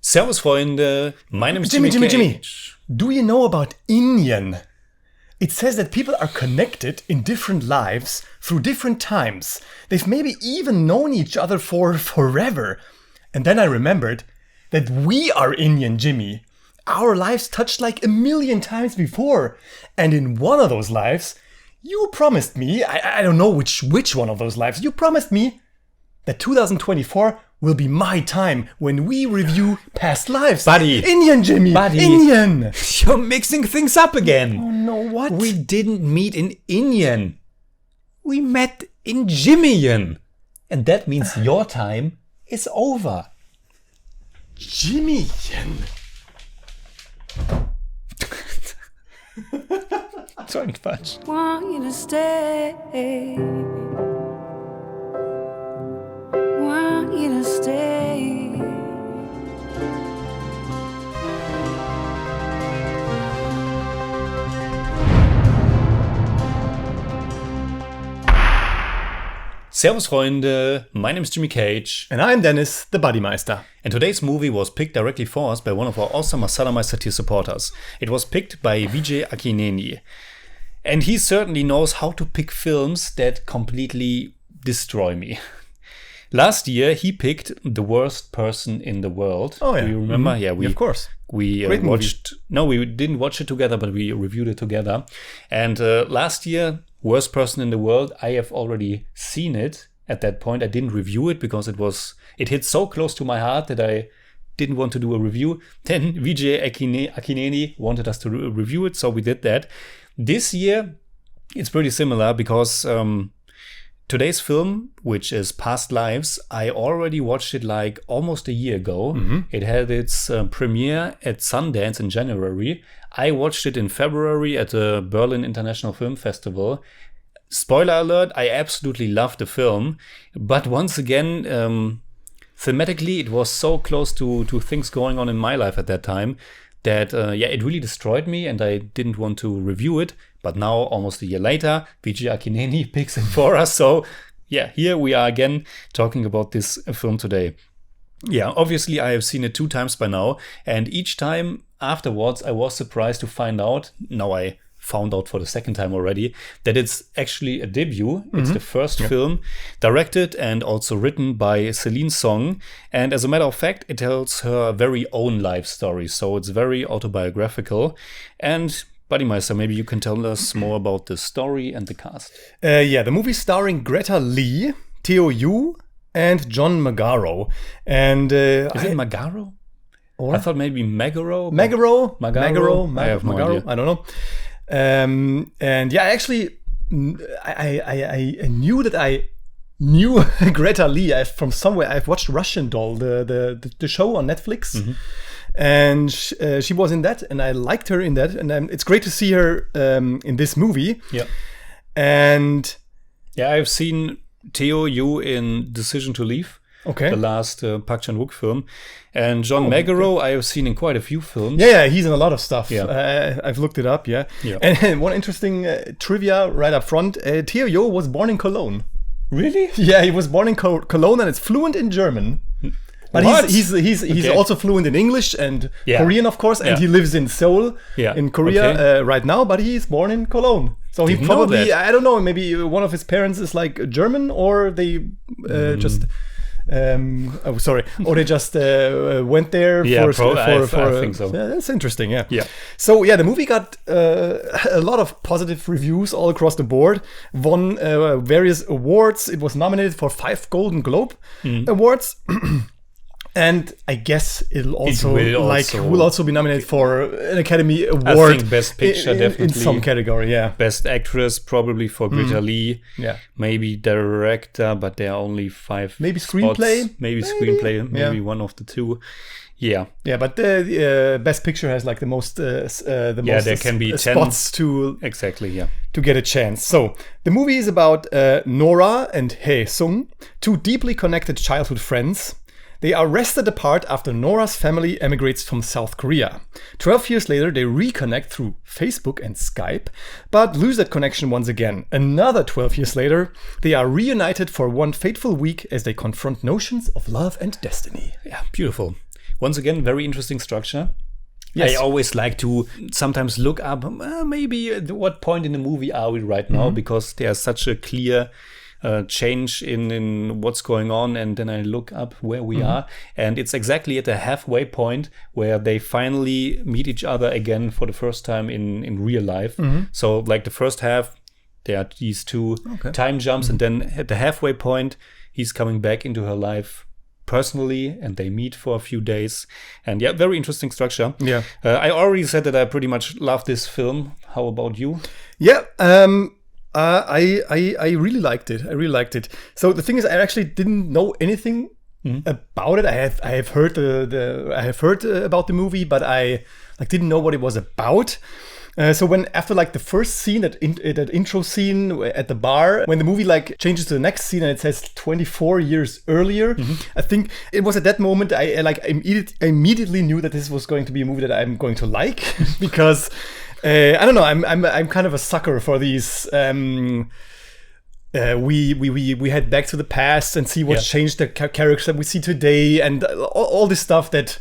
Servus Freunde, my name is Jimmy. Do you know about Indian? It says that people are connected in different lives through different times. They've maybe even known each other for forever. And then I remembered that we are Indian, Jimmy. Our lives touched like 1,000,000 times before. And in one of those lives, you promised me, I don't know which one of those lives, you promised me that 2024 will be my time when we review past lives. Buddy. Indian, Jimmy. Buddy. Indian. You're mixing things up again. Oh no, what? We didn't meet in Indian. We met in Jimmyan. And that means your time is over. Jimmyan. So ein Quatsch. Want you to stay. Want you to stay. Servus Freunde, my name is Jimmy Cage. And I'm Deniz, the Buddymeister. And today's movie was picked directly for us by one of our awesome Masala Meister tier supporters. It was picked by Vijay Akineni. And he certainly knows how to pick films that completely destroy me. Last year, he picked The Worst Person in the World. Oh, yeah. Do you remember? Mm-hmm. Yeah, of course. We watched... No, we didn't watch it together, but we reviewed it together. And last year, Worst Person in the World, I have already seen it. At that point, I didn't review it because it hit so close to my heart that I didn't want to do a review. Then Vijay Akineni wanted us to review it, so we did that. This year, it's pretty similar because today's film, which is Past Lives, I already watched it like almost a year ago. Mm-hmm. It had its premiere at Sundance in January. I watched it in February at the Berlin International Film Festival. Spoiler alert, I absolutely loved the film. But once again, thematically, it was so close to things going on in my life at that time that, it really destroyed me and I didn't want to review it. But now, almost a year later, Vijay Akineni picks it for us. So, here we are again talking about this film today. Yeah, obviously I have seen it 2 times by now. And each time afterwards, I was surprised to find out, now I found out for the second time already, that it's actually a debut. Mm-hmm. It's the first film directed and also written by Celine Song. And as a matter of fact, it tells her very own life story. So it's very autobiographical. And Buddymeister, maybe you can tell us more about the story and the cast. The movie starring Greta Lee, Theo Yu, and John Magaro. And is it Magaro? Or? I thought maybe Magaro. Magaro. I have no idea. I don't know. Actually, I knew that I knew Greta Lee from somewhere. I've watched Russian Doll, the show on Netflix. Mm-hmm. And she was in that, and I liked her in that, and it's great to see her in this movie. Yeah, and I've seen Theo Yu in Decision to Leave. Okay, the last Park Chan-wook film, and John Magaro I have seen in quite a few films. Yeah, he's in a lot of stuff. Yeah, I've looked it up. Yeah. And one interesting trivia right up front: Theo Yu was born in Cologne. Really? Yeah, he was born in Cologne, and it's fluent in German. But he's also fluent in English and Korean, of course, and he lives in Seoul in Korea right now, but he's born in Cologne. So he probably, I don't know, maybe one of his parents is like German, or they just... or they just went there I think so. Yeah, that's interesting, yeah. So, the movie got a lot of positive reviews all across the board, won various awards. It was nominated for 5 Golden Globe Awards. And I guess will also be nominated for an Academy Award. I think Best Picture, definitely. In some category, yeah. Best Actress, probably for Greta Lee. Yeah. Maybe Director, but there are only 5 Maybe Screenplay. Spots. Maybe Screenplay, maybe one of the 2. Yeah. Yeah, but the Best Picture has like the most there can be spots 10 to get a chance. So the movie is about Nora and Hae Sung, 2 deeply connected childhood friends. They are wrested apart after Nora's family emigrates from South Korea. 12 years later, they reconnect through Facebook and Skype, but lose that connection once again. Another 12 years later, they are reunited for one fateful week as they confront notions of love and destiny. Yeah, beautiful. once again, very interesting structure. Yes. I always like to sometimes look up maybe at what point in the movie are we right now, because there's such a clear change in what's going on, and then I look up where we are, and it's exactly at the halfway point where they finally meet each other again for the first time in real life. So like the first half, there are these two time jumps, and then at the halfway point, he's coming back into her life personally, and they meet for a few days. And yeah, very interesting structure. Yeah. I already said that I pretty much love this film. How about you? Yeah, I really liked it. I really liked it. So the thing is, I actually didn't know anything about it. I have heard about the movie, but I didn't know what it was about. So when after like the first scene, that intro scene at the bar, when the movie like changes to the next scene and it says 24 years earlier, I think it was at that moment I immediately knew that this was going to be a movie that I'm going to like because I don't know, I'm kind of a sucker for these. We head back to the past and see what's changed the characters that we see today and all this stuff that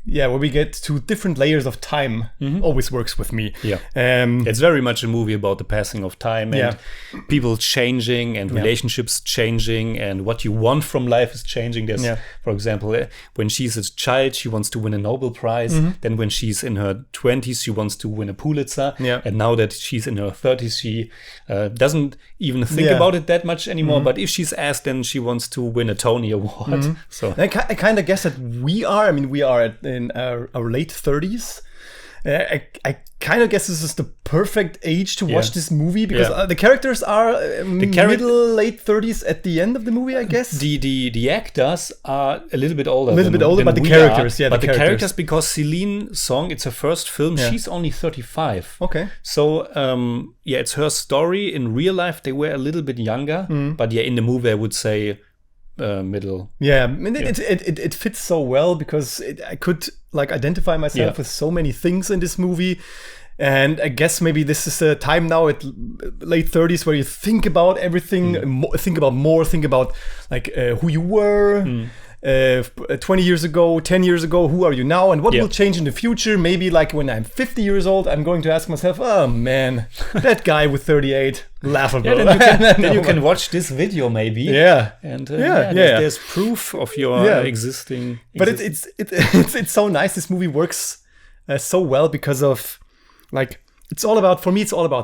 where we get to different layers of time always works with me. Yeah. It's very much a movie about the passing of time and people changing and relationships changing and what you want from life is changing. There's, for example, when she's a child, she wants to win a Nobel Prize. Then when she's in her 20s, she wants to win a Pulitzer. And now that she's in her 30s, she doesn't even think about it that much anymore. But if she's asked, then she wants to win a Tony Award. So I kind of guess that we are in our late 30s. I kind of guess this is the perfect age to watch this movie because the characters are middle, late 30s at the end of the movie, I guess. The actors are a little bit older. But the characters, the characters, because Celine's song, it's her first film, she's only 35. Okay. So, it's her story. In real life, they were a little bit younger. But in the movie, I would say middle. It fits so well because I could like identify myself with so many things in this movie, and I guess maybe this is a time now at late 30s where you think about everything, think about like who you were 20 years ago, 10 years ago, who are you now, and what will change in the future. Maybe like when I'm 50 years old, I'm going to ask myself, oh man, that guy with 38, laughable. Then you can watch this video maybe. And there's proof of your existing. But it's so nice. This movie works so well because of like, it's all about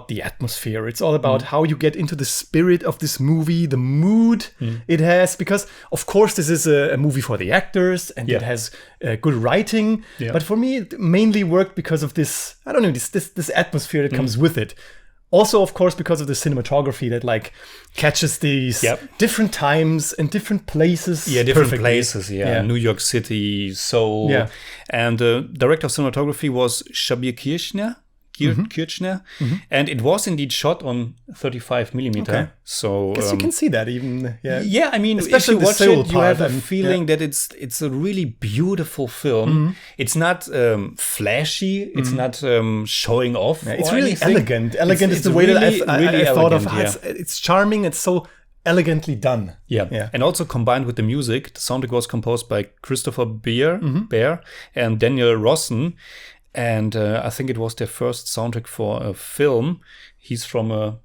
the atmosphere. It's all about how you get into the spirit of this movie, the mood it has. Because, of course, this is a movie for the actors and it has good writing. But for me, it mainly worked because of this, I don't know, this atmosphere that comes with it. Also, of course, because of the cinematography that like catches these different times and different places. Different places. New York City, Seoul. And the director of cinematography was Shabir Kirchner. And it was indeed shot on 35 millimeter. Okay. So I guess you can see that even. I mean, especially if you watch it, you have a feeling that it's a really beautiful film. It's not flashy. It's not showing off. It's really elegant. Elegant is the way that I thought of it. It's charming. It's so elegantly done. And also combined with the music, the soundtrack was composed by Christopher Bear and Daniel Rossen. And I think it was their first soundtrack for a film. He's from a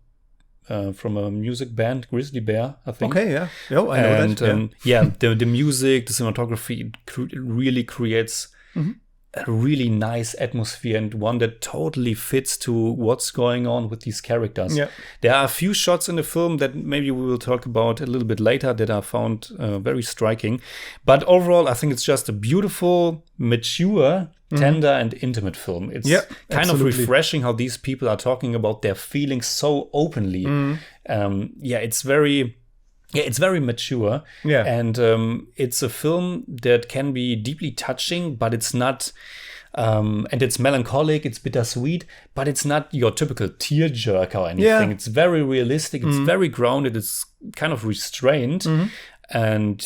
music band, Grizzly Bear, I think. Okay, I know that. The music, the cinematography really creates a really nice atmosphere and one that totally fits to what's going on with these characters. There are a few shots in the film that maybe we will talk about a little bit later that are found very striking. But overall, I think it's just a beautiful, mature, tender and intimate film. It's kind of refreshing how these people are talking about their feelings so openly. It's very mature. And it's a film that can be deeply touching, but it's not and it's melancholic, it's bittersweet, but it's not your typical tearjerker or anything. It's very realistic, it's very grounded, it's kind of restrained. And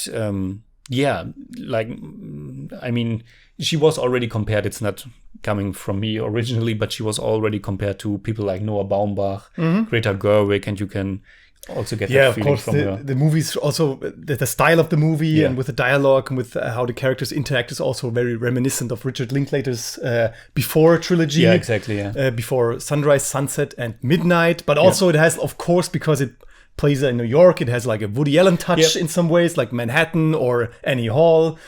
I mean, she was already compared, it's not coming from me originally, but she was already compared to people like Noah Baumbach, Greta Gerwig, and you can also get Yeah, that of feeling course. from her. The movie's also the style of the movie Yeah. and with the dialogue and with how the characters interact is also very reminiscent of Richard Linklater's Before trilogy. Yeah, exactly. Yeah. Before Sunrise, Sunset, and Midnight. But also it has, of course, because it plays in New York, it has like a Woody Allen touch in some ways, like Manhattan or Annie Hall.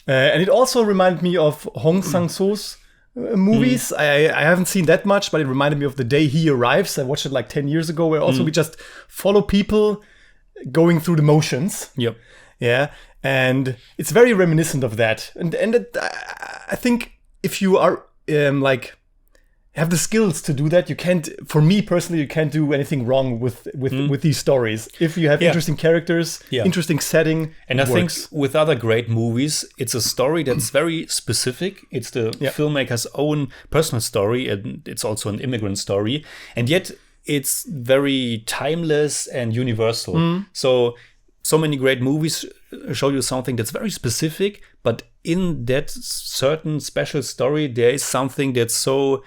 And it also reminded me of Hong Sang-soo's movies. I haven't seen that much, but it reminded me of The Day He Arrives. I watched it like 10 years ago, where also we just follow people going through the motions. Yep. Yeah. And it's very reminiscent of that. And I think if you are like have the skills to do that, you can't, for me personally, you can't do anything wrong with these stories. If you have interesting characters, interesting setting, and I think with other great movies, it's a story that's very specific. It's the filmmaker's own personal story, and it's also an immigrant story. And yet it's very timeless and universal. So many great movies show you something that's very specific, but in that certain special story, there is something that's so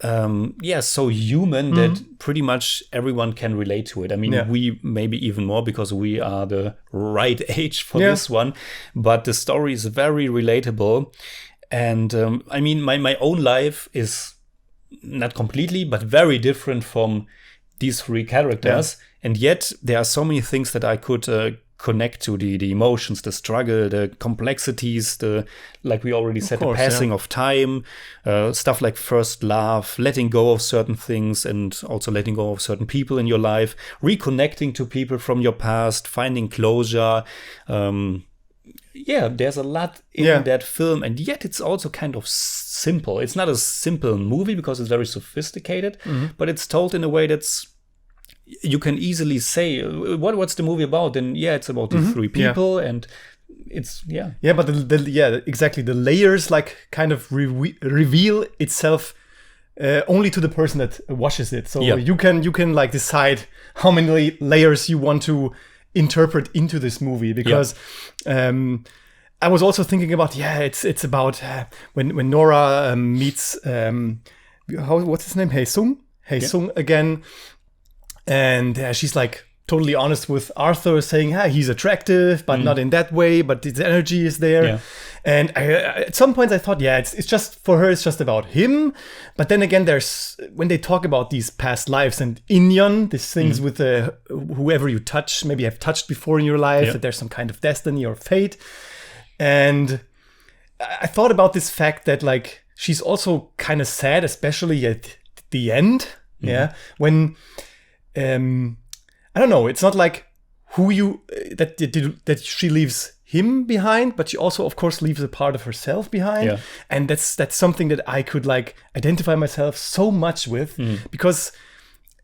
so human that pretty much everyone can relate to it. I mean, we maybe even more because we are the right age for this one, but the story is very relatable. And I mean, my own life is not completely, but very different from these three characters. And yet there are so many things that I could connect to, the emotions, the struggle, the complexities, like we already said, the passing of time, stuff like first love, letting go of certain things, and also letting go of certain people in your life, reconnecting to people from your past, finding closure. There's a lot in that film, and yet it's also kind of simple. It's not a simple movie because it's very sophisticated, but it's told in a way that's, you can easily say, what's the movie about? And it's about these three people, and it's but exactly, the layers like kind of reveal itself only to the person that watches it. So you can like decide how many layers you want to interpret into this movie, because I was also thinking about it's about when Nora meets what's his name, Hae Sung again. And she's like totally honest with Arthur, saying, he's attractive, but not in that way, but his energy is there. Yeah. And at some points I thought, it's just, for her, it's just about him. But then again, there's, when they talk about these past lives and inyon, these things with whoever you touch, maybe have touched before in your life, that there's some kind of destiny or fate. And I thought about this fact that like, she's also kind of sad, especially at the end. When... I don't know. It's not like that she leaves him behind, but she also, of course, leaves a part of herself behind. And that's something that I could like identify myself so much with, because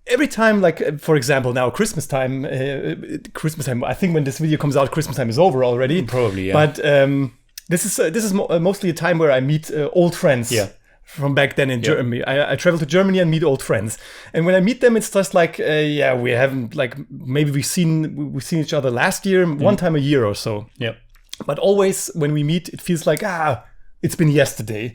every time, like for example, now Christmas time. I think when this video comes out, Christmas time is over already. Probably, yeah. But this is mostly a time where I meet old friends. From back then in Germany. I travel to Germany and meet old friends. And when I meet them, it's just like, we haven't, like, maybe we've seen each other last year, one time a year or so. But always when we meet, it feels like, it's been yesterday.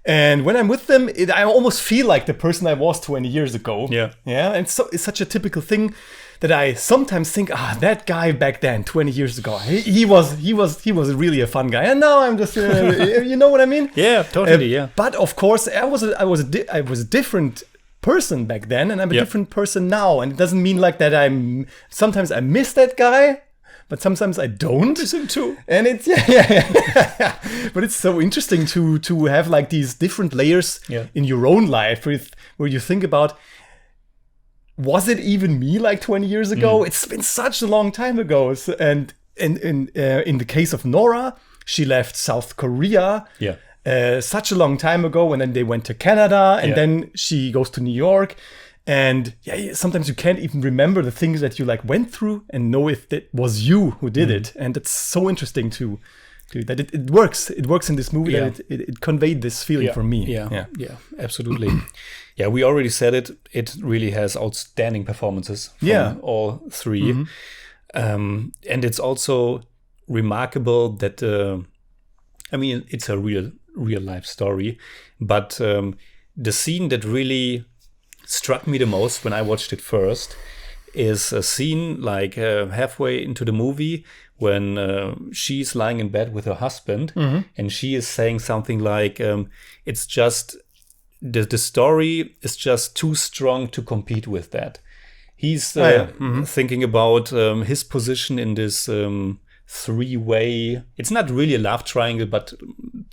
And when I'm with them, I almost feel like the person I was 20 years ago. And so it's such a typical thing that I sometimes think, that guy back then, 20 years ago, he was really a fun guy. And now I'm just, you know what I mean? Yeah, totally. But of course, I was a different person back then, and I'm a different person now. And it doesn't mean like that sometimes I miss that guy, but sometimes I don't. Miss him too. And it's but it's so interesting to have like these different layers in your own life where you think about, was it even me like 20 years ago? It's been such a long time ago. And in the case of Nora, she left South Korea such a long time ago, and then they went to Canada, and then she goes to New York. And sometimes you can't even remember the things that you like went through and know if it was you who did it. And it's so interesting that it works. It works in this movie that it conveyed this feeling for me. Yeah, absolutely. We already said it. It really has outstanding performances from all three. And it's also remarkable that, it's a real life story. But the scene that really struck me the most when I watched it first is a scene like halfway into the movie when she's lying in bed with her husband, and she is saying something like, it's just, the story is just too strong to compete with that. He's thinking about his position in this three-way, it's not really a love triangle, but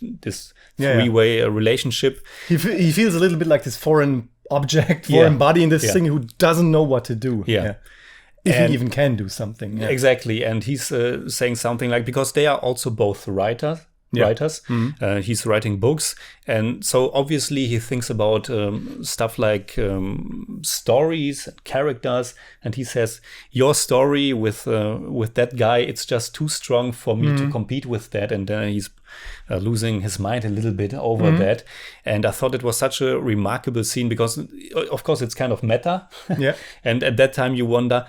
this three-way relationship. He feels a little bit like this foreign object, foreign body in this thing who doesn't know what to do. If he even can do something. Exactly. And he's saying something like, because they are also both writers. He's writing books. And so obviously he thinks about stuff like stories and characters. And he says, your story with that guy, it's just too strong for me to compete with that. And then he's losing his mind a little bit over that. And I thought it was such a remarkable scene because, of course, it's kind of meta. And at that time you wonder,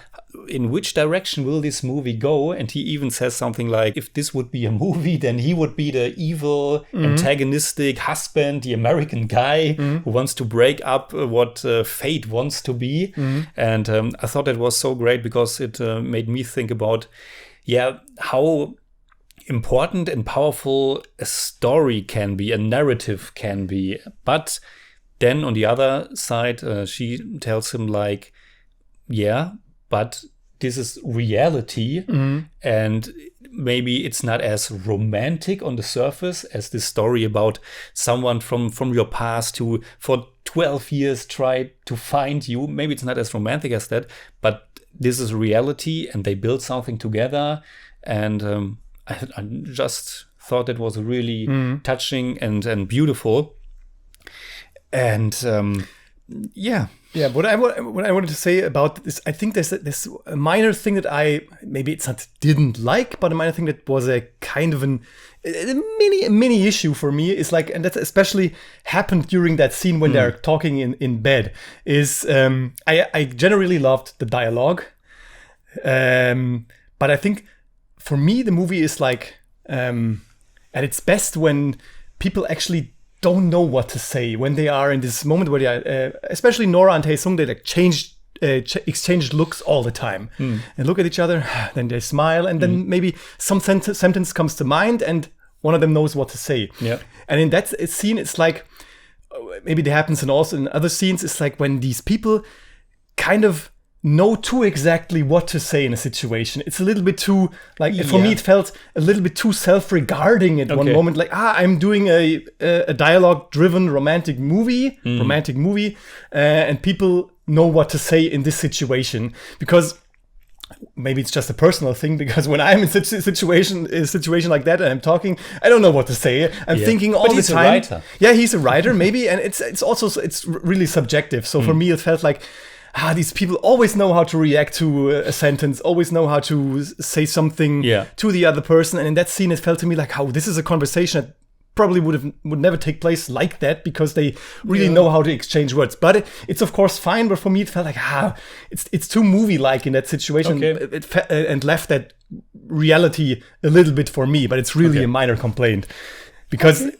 in which direction will this movie go? And he even says something like, if this would be a movie, then he would be the evil, antagonistic husband, the American guy who wants to break up what fate wants to be. And I thought that was so great because it made me think about, how important and powerful a story can be, a narrative can be. But then on the other side, she tells him like, but this is reality, and maybe it's not as romantic on the surface as this story about someone from your past who for 12 years tried to find you. Maybe it's not as romantic as that, but this is reality, and they build something together. And I just thought it was really touching and beautiful. And what I wanted to say about this, I think there's a minor thing that maybe it's not didn't like, but a minor thing that was a kind of a mini issue for me is like, and that especially happened during that scene when they're talking in bed, is I generally loved the dialogue, but I think for me the movie is like at its best when people actually don't know what to say, when they are in this moment where they are, especially Nora and Tae-sung, they like exchange looks all the time and look at each other, then they smile, and then maybe some sentence comes to mind and one of them knows what to say. And in that scene, it's like, maybe it happens and also in other scenes, it's like when these people kind of know too exactly what to say in a situation. It's a little bit too, like, for me, it felt a little bit too self-regarding at one moment. Like, I'm doing a dialogue-driven romantic movie, and people know what to say in this situation. Because maybe it's just a personal thing, because when I'm in such a situation like that and I'm talking, I don't know what to say. I'm thinking all the time. He's a writer. Yeah, he's a writer, maybe, and it's also really subjective. So for me, it felt like, these people always know how to react to a sentence, always know how to say something to the other person. And in that scene, it felt to me like, this is a conversation that probably would never take place like that, because they really know how to exchange words. But it's of course fine. But for me, it felt like, it's too movie-like in that situation. And left that reality a little bit for me. But it's really a minor complaint, because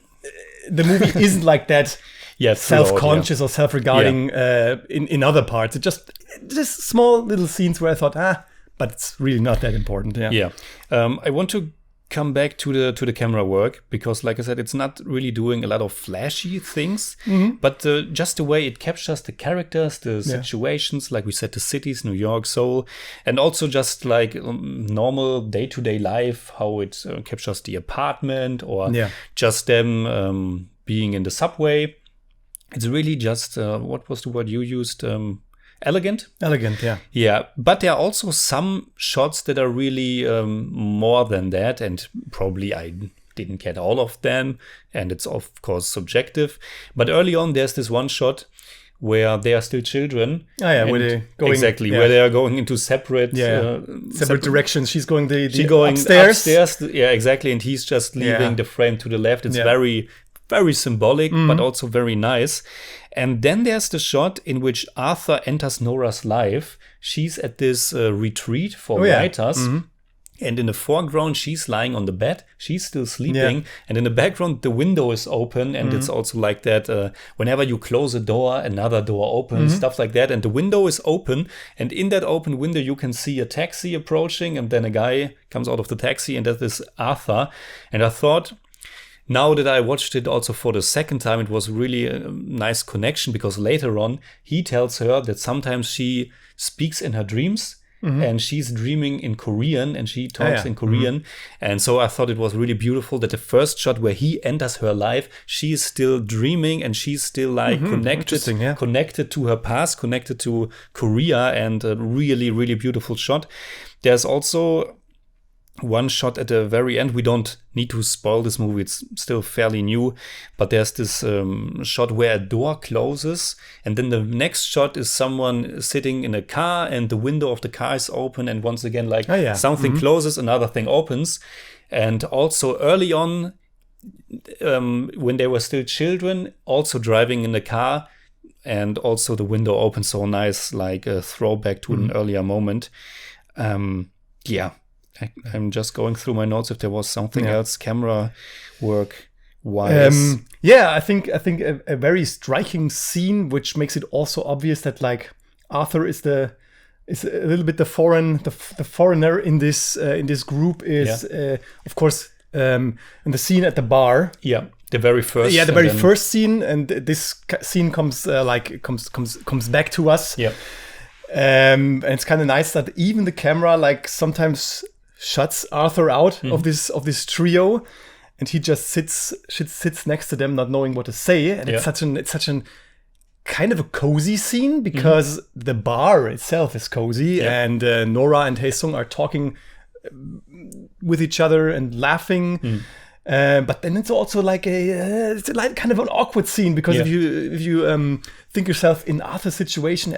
the movie isn't like that. Self-conscious or self-regarding in other parts. It's just small little scenes where I thought, but it's really not that important. I want to come back to the camera work, because like I said, it's not really doing a lot of flashy things, but just the way it captures the characters, the situations, like we said, the cities, New York, Seoul, and also just like normal day-to-day life, how it captures the apartment or just them being in the subway. It's really just, what was the word you used? Elegant? Elegant, yeah. Yeah, but there are also some shots that are really more than that, and probably I didn't get all of them, and it's of course subjective. But early on, there's this one shot where they are still children. Where they're going, where they are going into separate directions. She's going going upstairs. Yeah, exactly, and he's just leaving the frame to the left. It's very symbolic, but also very nice. And then there's the shot in which Arthur enters Nora's life. She's at this retreat for writers. And in the foreground, she's lying on the bed. She's still sleeping. And in the background, the window is open. And it's also like that. Whenever you close a door, another door opens, stuff like that. And the window is open. And in that open window, you can see a taxi approaching. And then a guy comes out of the taxi. And that is Arthur. And I thought, now that I watched it also for the second time, it was really a nice connection. Because later on, he tells her that sometimes she speaks in her dreams. And she's dreaming in Korean and she talks in Korean. And so I thought it was really beautiful that the first shot where he enters her life, she is still dreaming and she's still like connected to her past, connected to Korea, and a really, really beautiful shot. There's also one shot at the very end. We don't need to spoil this movie. It's still fairly new, but there's this shot where a door closes, and then the next shot is someone sitting in a car, and the window of the car is open, and once again, like something closes, another thing opens. And also early on, when they were still children, also driving in the car, and also the window opens. So nice, like a throwback to an earlier moment. I'm just going through my notes if there was something else camera work wise. I think a very striking scene, which makes it also obvious that like Arthur is a little bit the foreigner in this group is of course in the scene at the bar. Yeah. The very first. Yeah, the very first scene, and this scene comes back to us. Yeah. And it's kind of nice that even the camera like sometimes shuts Arthur out of this trio, and he just sits next to them, not knowing what to say. And it's such an kind of a cozy scene because the bar itself is cozy, and Nora and Haesung are talking with each other and laughing. But then it's also like it's like kind of an awkward scene because if you think yourself in Arthur's situation,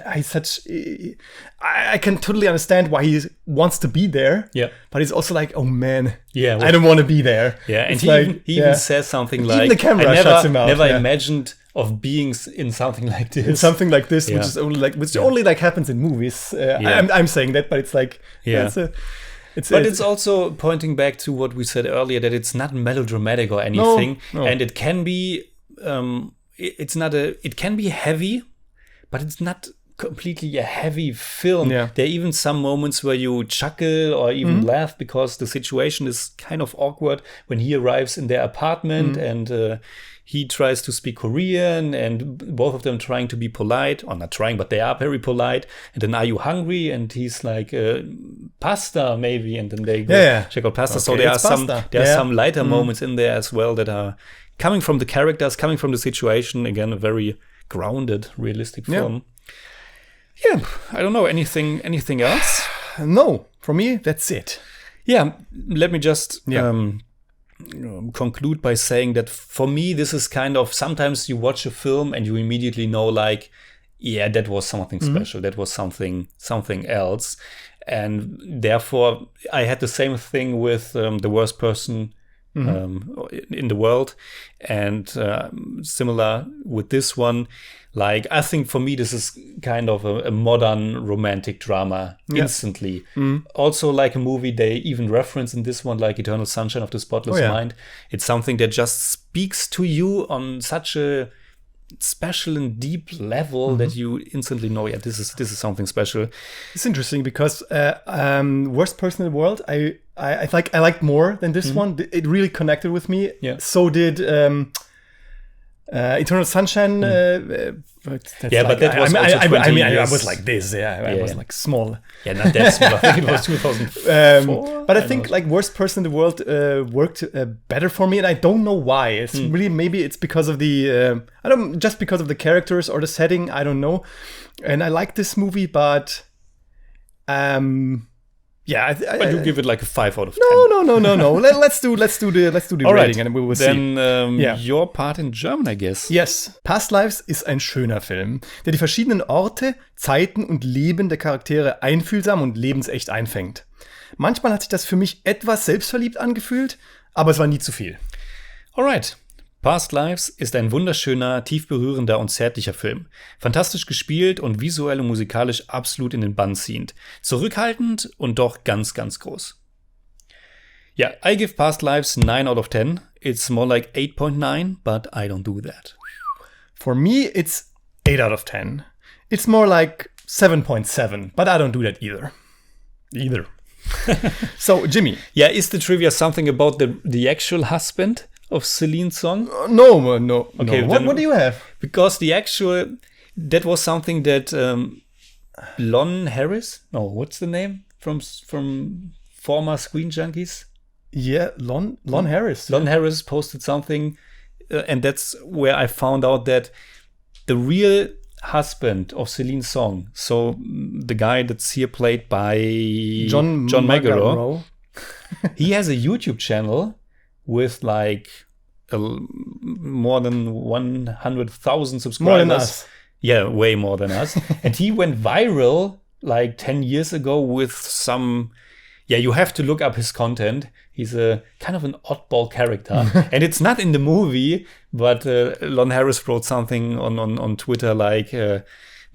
I can totally understand why he wants to be there. Yeah, but he's also like, oh man, I don't want to be there. Yeah, and he even says something like, even the camera shuts him out. Never imagined of being in something like this. In something like this, which is only like happens in movies. I'm saying that, but it's like it's also pointing back to what we said earlier, that it's not melodramatic or anything, and it can be it can be heavy, but it's not completely a heavy film. There are even some moments where you chuckle or even laugh because the situation is kind of awkward when he arrives in their apartment and he tries to speak Korean, and both of them trying to be polite, or not trying, but they are very polite. And then, are you hungry? And he's like, pasta maybe. And then they go check out pasta. Okay, so there are some lighter moments in there as well that are coming from the characters, coming from the situation. Again, a very grounded, realistic film. Yeah, I don't know, anything else? No, for me, that's it. Yeah, let me just conclude by saying that for me, this is kind of, sometimes you watch a film and you immediately know, like, that was something special, that was something else. And therefore, I had the same thing with The Worst Person in the World, and similar with this one. Like, I think for me, this is kind of a modern romantic drama instantly. Also, like a movie they even reference in this one, like Eternal Sunshine of the Spotless Mind. It's something that just speaks to you on such a special and deep level that you instantly know, this is something special. It's interesting because Worst Person in the World, I liked more than this one. It really connected with me. So did Eternal Sunshine. But that was I was like this. I was like small. Yeah, not that small. I think it was 2004. But I think like Worst Person in the World worked better for me, and I don't know why. It's really, maybe it's because of the just because of the characters or the setting. I don't know. And I like this movie, but but you give it like a 5 out of 10. No. Let's do the All rating, right. and we will see. Then your part in German, I guess. Yes. Past Lives ist ein schöner Film, der die verschiedenen Orte, Zeiten und Leben der Charaktere einfühlsam und lebensecht einfängt. Manchmal hat sich das für mich etwas selbstverliebt angefühlt, aber es war nie zu viel. Alright. Past Lives ist ein wunderschöner, tief berührender und zärtlicher Film. Fantastisch gespielt und visuell und musikalisch absolut in den Bann ziehend. Zurückhaltend und doch ganz, ganz groß. Yeah, I give Past Lives 9 out of 10. It's more like 8.9, but I don't do that. For me, it's 8 out of 10. It's more like 7.7, but I don't do that either. So, Jimmy. Yeah, is the trivia something about the actual husband of Celine's song? No. Okay, No. then- What do you have? Because that was something that Lon Harris, no, what's the name from former Screen Junkies? Yeah, Lon Harris. Lon Harris posted something, and that's where I found out that the real husband of Celine's song, so the guy that's here played by John Magaro, he has a YouTube channel with like more than 100,000 subscribers. More than us. Yeah, way more than us. And he went viral like 10 years ago with some... Yeah, you have to look up his content. He's a kind of an oddball character. And it's not in the movie, but Lon Harris wrote something on Twitter like...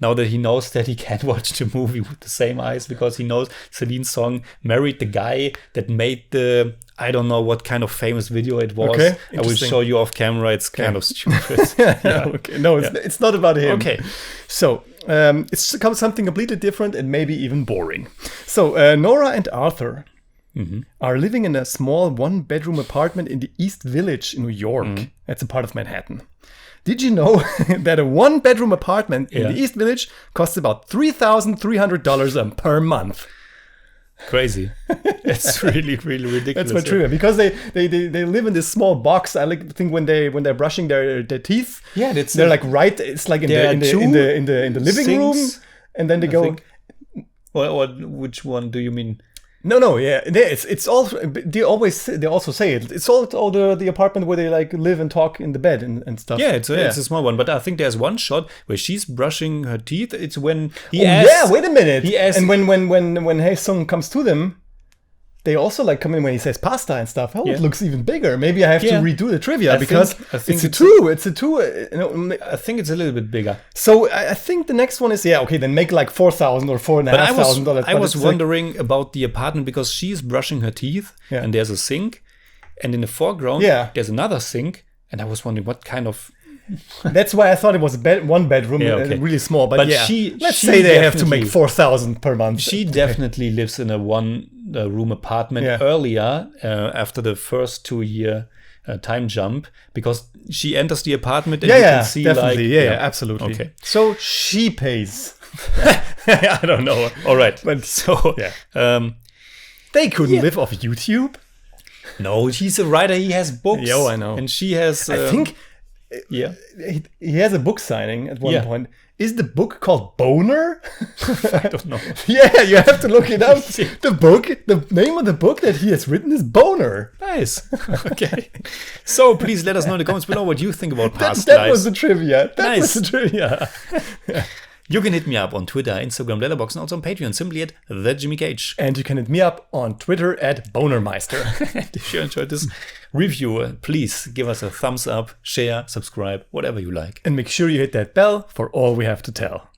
now that he knows that he can't watch the movie with the same eyes because he knows Celine's song married the guy that made the... I don't know what kind of famous video it was. Okay, I will show you off camera. It's kind of stupid. Okay. No, it's not about him. Okay. So, it's something completely different and maybe even boring. So, Nora and Arthur are living in a small one-bedroom apartment in the East Village in New York. That's a part of Manhattan. Did you know that a one-bedroom apartment in the East Village costs about $3,300 per month? Crazy. It's really, really ridiculous. That's my trivia, because they live in this small box. I think when they're brushing their teeth, they're like right. It's like in the living room, and then they go. Or which one do you mean? No, yeah, it's all. They also say it. It's all the apartment where they like live and talk in the bed and stuff. Yeah, it's a small one, but I think there's one shot where she's brushing her teeth. It's when he wait a minute. He asks, and when Hae-sung comes to them, they also like come in when he says pasta and stuff. Oh, it looks even bigger. Maybe I have to redo the trivia I think it's a two. It's a two. I think it's a little bit bigger. So I think the next one is then make like $4,000 or $4,500. I was wondering about the apartment because she's brushing her teeth and there's a sink, and in the foreground there's another sink, and I was wondering what kind of. That's why I thought it was one bedroom, really small. But let's say they have to make $4,000 per month. She definitely lives in a one-room apartment earlier, after the first 2-year time jump, because she enters the apartment and you can see definitely. Absolutely. Okay. So she pays. I don't know. All right. But so they couldn't live off YouTube. No, he's a writer. He has books. I know. And she has. I think. Yeah. He has a book signing at one point. Is the book called Boner? I don't know. Yeah, you have to look it up. The name of the book that he has written is Boner. Nice. Okay. So please let us know in the comments below what you think about past That lives. was the trivia. That was the trivia. You can hit me up on Twitter, Instagram, Letterboxd, and also on Patreon, simply at TheJimmyCage. And you can hit me up on Twitter at Bonermeister. If you enjoyed this review, please give us a thumbs up, share, subscribe, whatever you like. And make sure you hit that bell for all we have to tell.